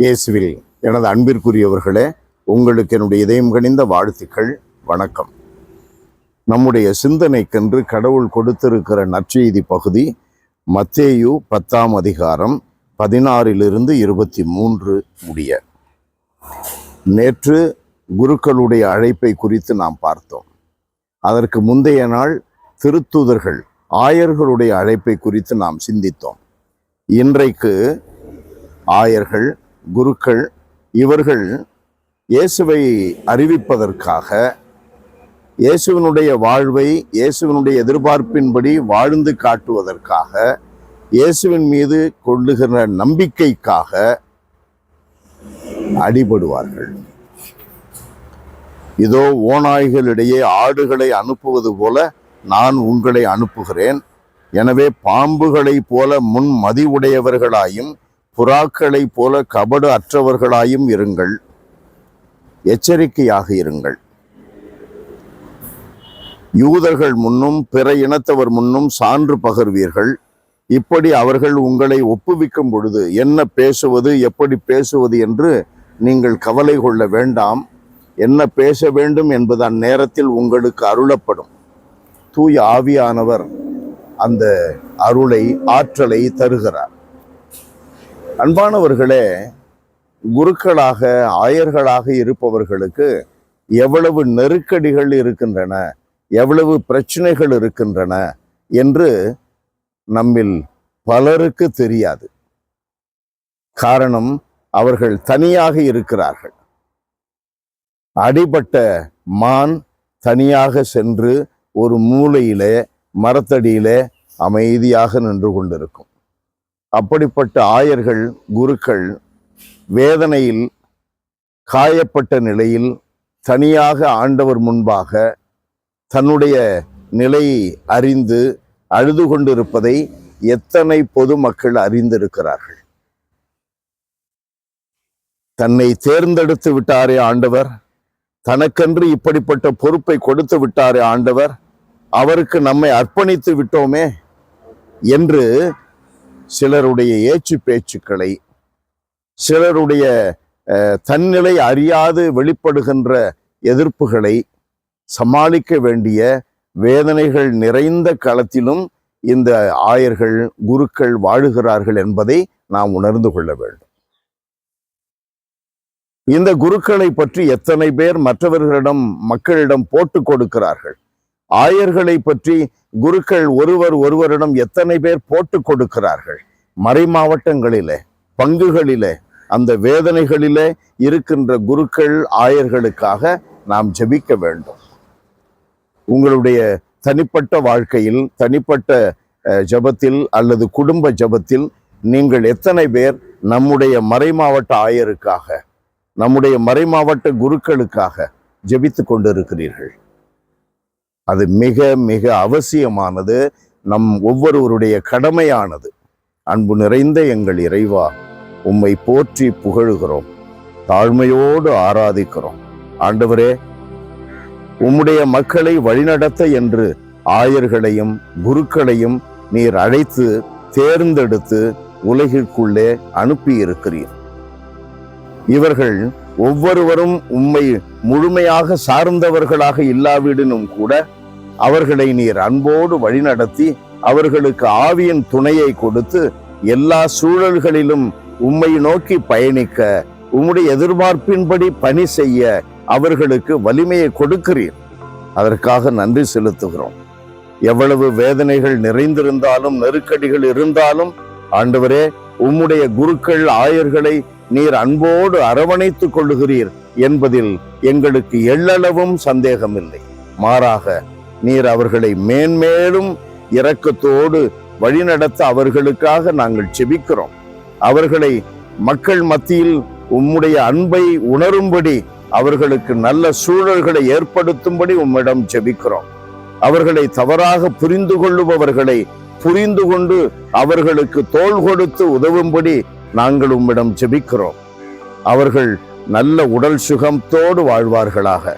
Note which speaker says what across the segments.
Speaker 1: இயேசுவில் எனது அன்பிற்குரியவர்களே, உங்களுக்கு என்னுடைய இதயம் கனிந்த வாழ்த்துக்கள். வணக்கம். நம்முடைய சிந்தனைக்கென்று கடவுள் கொடுத்திருக்கிற நற்செய்தி பகுதி மத்தேயு 10ஆம் அதிகாரம் 16 23 முடிய. நேற்று குருக்களுடைய அழைப்பை குறித்து நாம் பார்த்தோம். அதற்கு முந்தைய நாள் திருத்தூதர்கள் ஆயர்களுடைய அழைப்பை குறித்து நாம் சிந்தித்தோம். இன்றைக்கு ஆயர்கள், குருக்கள் இவர்கள் இயேசுவை அறிவிப்பதற்காக, இயேசுவினுடைய வாழ்வை இயேசுவினுடைய எதிர்பார்ப்பின்படி வாழ்ந்து காட்டுவதற்காக, இயேசுவின் மீது கொள்ளுகிற நம்பிக்கைக்காக அடிபடுவார்கள். இதோ ஓநாய்களிடையே ஆடுகளை அனுப்புவது போல நான் உங்களை அனுப்புகிறேன். எனவே பாம்புகளைப் போல முன் மதிவுடையவர்களாயும் புறாக்களைப் போல கபடு அற்றவர்களாயும் இருங்கள். எச்சரிக்கையாக இருங்கள். யூதர்கள் முன்னும் பிற இனத்தவர் முன்னும் சான்று பகர்வீர்கள். இப்படி அவர்கள் உங்களை ஒப்புவிக்கும் பொழுது என்ன பேசுவது, எப்படி பேசுவது என்று நீங்கள் கவலை கொள்ள வேண்டாம். என்ன பேச வேண்டும் என்பது அந்நேரத்தில் உங்களுக்கு அருளப்படும். தூய ஆவியானவர் அந்த அருளை, ஆற்றலை தருகிறார். அன்பானவர்களே, குருக்களாக, ஆயர்களாக இருப்பவர்களுக்கு எவ்வளவு நெருக்கடிகள் இருக்கின்றன, எவ்வளவு பிரச்சனைகள் இருக்கின்றன என்று நம்மில் பலருக்கு தெரியாது. காரணம், அவர்கள் தனியாக இருக்கிறார்கள். அடிபட்ட மான் தனியாக சென்று ஒரு மூலையிலே, மரத்தடியிலே அமைதியாக நின்று கொண்டிருக்கும். அப்படிப்பட்ட ஆயர்கள், குருக்கள் வேதனையில், காயப்பட்ட நிலையில் தனியாக ஆண்டவர் முன்பாக தன்னுடைய நிலையை அறிந்து அழுது கொண்டிருப்பதை எத்தனை பொதுமக்கள் அறிந்திருக்கிறார்கள். தன்னை தேர்ந்தெடுத்து விட்டாரே ஆண்டவர், தனக்கென்று இப்படிப்பட்ட பொறுப்பை கொடுத்து விட்டாரே ஆண்டவர், அவருக்கு நம்மை அர்ப்பணித்து விட்டோமே என்று சிலருடைய ஏச்சு பேச்சுக்களை, சிலருடைய தன்னிலை அறியாது வெளிப்படுகின்ற எதிர்ப்புகளை சமாளிக்க வேண்டிய வேதனைகள் நிறைந்த களத்திலும் இந்த ஆயர்கள், குருக்கள் வாழுகிறார்கள் என்பதை நாம் உணர்ந்து கொள்ள வேண்டும். இந்த குருக்களை பற்றி எத்தனை பேர் மற்றவர்களிடம், மக்களிடம் போட்டு கொடுக்கிறார்கள். ஆயர்களை பற்றி குருக்கள் ஒருவரிடம் எத்தனை பேர் போட்டு கொடுக்கிறார்கள். மறை மாவட்டங்களிலே, பங்குகளிலே, அந்த வேதனைகளிலே இருக்கின்ற குருக்கள், ஆயர்களுக்காக நாம் ஜெபிக்க வேண்டும். உங்களுடைய தனிப்பட்ட வாழ்க்கையில், தனிப்பட்ட ஜெபத்தில் அல்லது குடும்ப ஜெபத்தில் நீங்கள் எத்தனை பேர் நம்முடைய மறை மாவட்ட ஆயருக்காக, நம்முடைய மறை மாவட்ட குருக்களுக்காக ஜெபித்து கொண்டிருக்கிறீர்கள்? அது மிக மிக அவசியமானது, நம் ஒவ்வொருவருடைய கடமையானது. அன்பு நிறைந்த எங்கள் இறைவா, உம்மை போற்றி புகழுகிறோம், தாழ்மையோடு ஆராதிக்கிறோம். ஆண்டவரே, உம்முடைய மக்களை வழிநடத்த என்று ஆயர்களையும் குருக்களையும் நீர் அழைத்து தேர்ந்தெடுத்து உலகிற்குள்ளே அனுப்பியிருக்கிறீர். இவர்கள் ஒவ்வொருவரும் உம்மை முழுமையாக சார்ந்தவர்களாக இல்லாவிடனும் கூட அவர்களை நீர் அன்போடு வழிநடத்தி அவர்களுக்கு ஆவியின் துணையை கொடுத்து எல்லா சூழல்களிலும் உம்மை நோக்கி பயணிக்க, உம்முடைய எதிர்பார்ப்பின்படி பணி செய்ய அவர்களுக்கு வலிமையை கொடுக்கிறீர். அதற்காக நன்றி செலுத்துகிறோம். எவ்வளவு வேதனைகள் நிறைந்திருந்தாலும், நெருக்கடிகள் இருந்தாலும் ஆண்டவரே, உம்முடைய குருக்கள், ஆயர்களை நீர் அன்போடு அரவணைத்துக் கொள்ளுகிறீர் என்பதில் எங்களுக்கு எள்ளளவும் சந்தேகமில்லை. மாறாக நீர் அவர்களை மேன்மேலும் இரக்கத்தோடு வழிநடத்த அவர்களுக்காக நாங்கள் ஜெபிக்கிறோம். அவர்களை மக்கள் மத்தியில் உம்முடைய அன்பை உணரும்படி, அவர்களுக்கு நல்ல சூழல்களை ஏற்படுத்தும்படி உம்மிடம் ஜெபிக்கிறோம். அவர்களை தவறாக புரிந்து கொள்ளுபவர்களை புரிந்து கொண்டு அவர்களுக்கு தோள் கொடுத்து உதவும்படி நாங்கள் உம்மிடம் ஜெபிக்கிறோம். அவர்கள் நல்ல உடல் சுகத்தோடு வாழ்வார்களாக,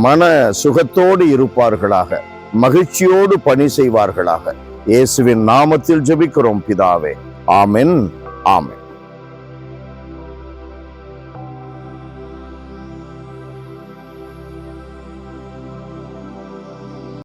Speaker 1: மன சுகத்தோடு இருப்பார்களாக, மகிழ்ச்சியோடு பணி செய்வார்களாக. இயேசுவின் நாமத்தில் ஜெபிக்கிறோம் பிதாவே. ஆமென், ஆமென்.